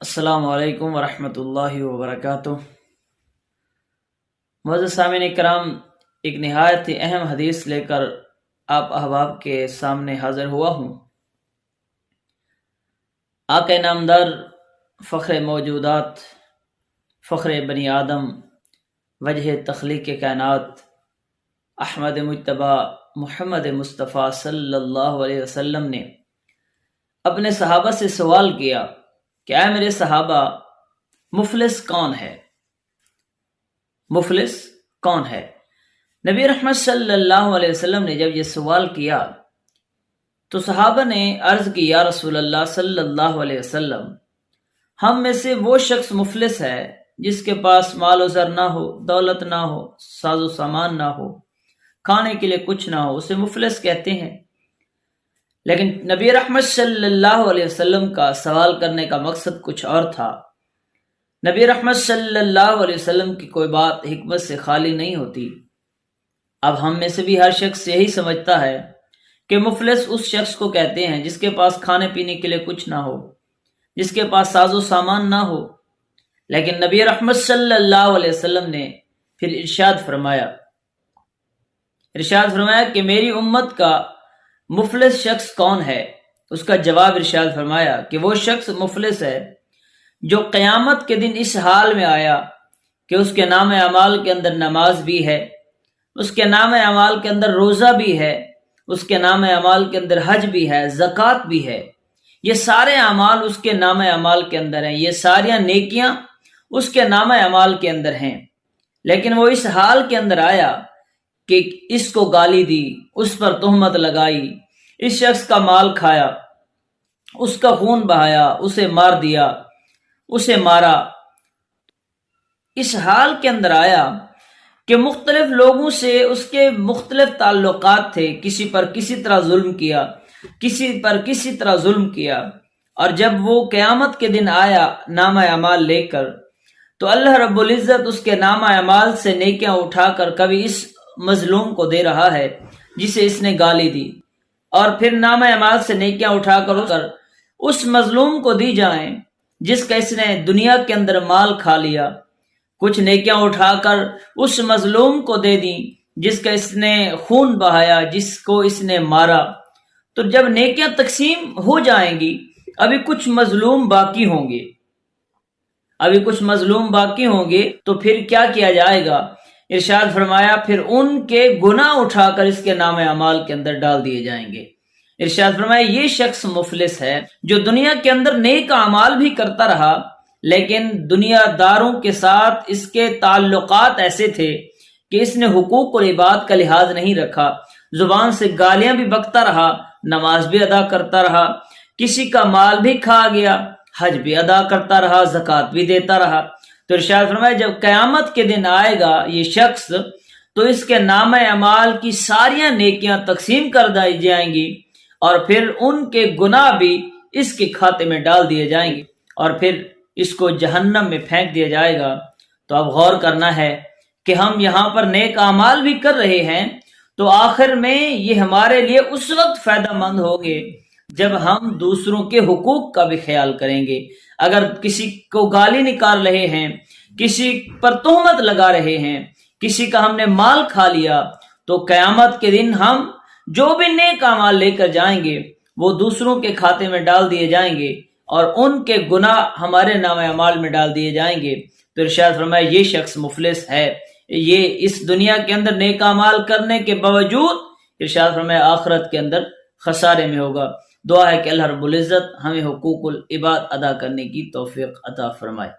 السلام علیکم ورحمۃ اللہ وبرکاتہ۔ معزز سامعین کرام، ایک نہایت ہی اہم حدیث لے کر آپ احباب کے سامنے حاضر ہوا ہوں۔ آقا نامدار، فخر موجودات، فخر بنی آدم، وجہ تخلیق کائنات، احمد مجتبی محمد مصطفیٰ صلی اللہ علیہ وسلم نے اپنے صحابہ سے سوال کیا کہ اے میرے صحابہ، مفلس کون ہے؟ مفلس کون ہے؟ نبی رحمت صلی اللہ علیہ وسلم نے جب یہ سوال کیا تو صحابہ نے عرض کی، یا رسول اللہ صلی اللہ علیہ وسلم، ہم میں سے وہ شخص مفلس ہے جس کے پاس مال و زر نہ ہو، دولت نہ ہو، ساز و سامان نہ ہو، کھانے کے لیے کچھ نہ ہو، اسے مفلس کہتے ہیں۔ لیکن نبی رحمت صلی اللہ علیہ وسلم کا سوال کرنے کا مقصد کچھ اور تھا۔ نبی رحمت صلی اللہ علیہ وسلم کی کوئی بات حکمت سے خالی نہیں ہوتی۔ اب ہم میں سے بھی ہر شخص یہی سمجھتا ہے کہ مفلس اس شخص کو کہتے ہیں جس کے پاس کھانے پینے کے لیے کچھ نہ ہو، جس کے پاس ساز و سامان نہ ہو۔ لیکن نبی رحمت صلی اللہ علیہ وسلم نے پھر ارشاد فرمایا کہ میری امت کا مفلس شخص کون ہے؟ اس کا جواب ارشاد فرمایا کہ وہ شخص مفلس ہے جو قیامت کے دن اس حال میں آیا کہ اس کے نام اعمال کے اندر نماز بھی ہے، اس کے نام اعمال کے اندر روزہ بھی ہے، اس کے نام اعمال کے اندر حج بھی ہے، زکوٰۃ بھی ہے۔ یہ سارے اعمال اس کے نام اعمال کے اندر ہیں، یہ ساریاں نیکیاں اس کے نام اعمال کے اندر ہیں، لیکن وہ اس حال کے اندر آیا کہ اس کو گالی دی، اس پر تہمت لگائی، اس شخص کا مال کھایا، اس کا خون بہایا، اسے مار دیا، اسے مارا۔ اس حال کے اندر آیا کہ مختلف لوگوں سے اس کے مختلف تعلقات تھے، کسی پر کسی طرح ظلم کیا، کسی پر کسی طرح ظلم کیا، اور جب وہ قیامت کے دن آیا نامہ اعمال لے کر، تو اللہ رب العزت اس کے نامہ اعمال سے نیکیاں اٹھا کر کبھی اس مظلوم کو دے رہا ہے جسے اس نے گالی دی، اور پھر نامہ اعمال سے نیکیاں اٹھا کر اس مظلوم کو دی جائیں جس کا اس نے دنیا کے اندر مال کھا لیا۔ کچھ نیکیاں اٹھا کر اس مظلوم کو دے دیں جس کا اس نے خون بہایا، جس کو اس نے مارا۔ تو جب نیکیاں تقسیم ہو جائیں گی، ابھی کچھ مظلوم باقی ہوں گے تو پھر کیا کیا جائے گا؟ ارشاد فرمایا پھر ان کے گناہ اٹھا کر اس کے نام اعمال کے اندر ڈال دیے جائیں گے۔ ارشاد فرمایا یہ شخص مفلس ہے جو دنیا کے اندر نیک اعمال بھی کرتا رہا، لیکن دنیا داروں کے ساتھ اس کے تعلقات ایسے تھے کہ اس نے حقوق العباد کا لحاظ نہیں رکھا، زبان سے گالیاں بھی بکتا رہا، نماز بھی ادا کرتا رہا، کسی کا مال بھی کھا گیا، حج بھی ادا کرتا رہا، زکوٰۃ بھی دیتا رہا۔ تو ارشاد فرمایا جب قیامت کے دن آئے گا یہ شخص، تو اس کے نام اعمال کی ساریاں نیکیاں تقسیم کر دی جائیں گی، اور پھر ان کے گناہ بھی اس کے کھاتے میں ڈال دیے جائیں گے، اور پھر اس کو جہنم میں پھینک دیا جائے گا۔ تو اب غور کرنا ہے کہ ہم یہاں پر نیک اعمال بھی کر رہے ہیں، تو آخر میں یہ ہمارے لیے اس وقت فائدہ مند ہوگے جب ہم دوسروں کے حقوق کا بھی خیال کریں گے۔ اگر کسی کو گالی نکال رہے ہیں، کسی پر تہمت لگا رہے ہیں، کسی کا ہم نے مال کھا لیا، تو قیامت کے دن ہم جو بھی نیک اعمال لے کر جائیں گے وہ دوسروں کے کھاتے میں ڈال دیے جائیں گے، اور ان کے گناہ ہمارے نام اعمال میں ڈال دیے جائیں گے۔ تو ارشاد فرمایا یہ شخص مفلس ہے، یہ اس دنیا کے اندر نیک اعمال کرنے کے باوجود ارشاد فرمایا آخرت کے اندر خسارے میں ہوگا۔ دعا ہے کہ اللہ رب العزت ہمیں حقوق العباد ادا کرنے کی توفیق عطا فرمائے۔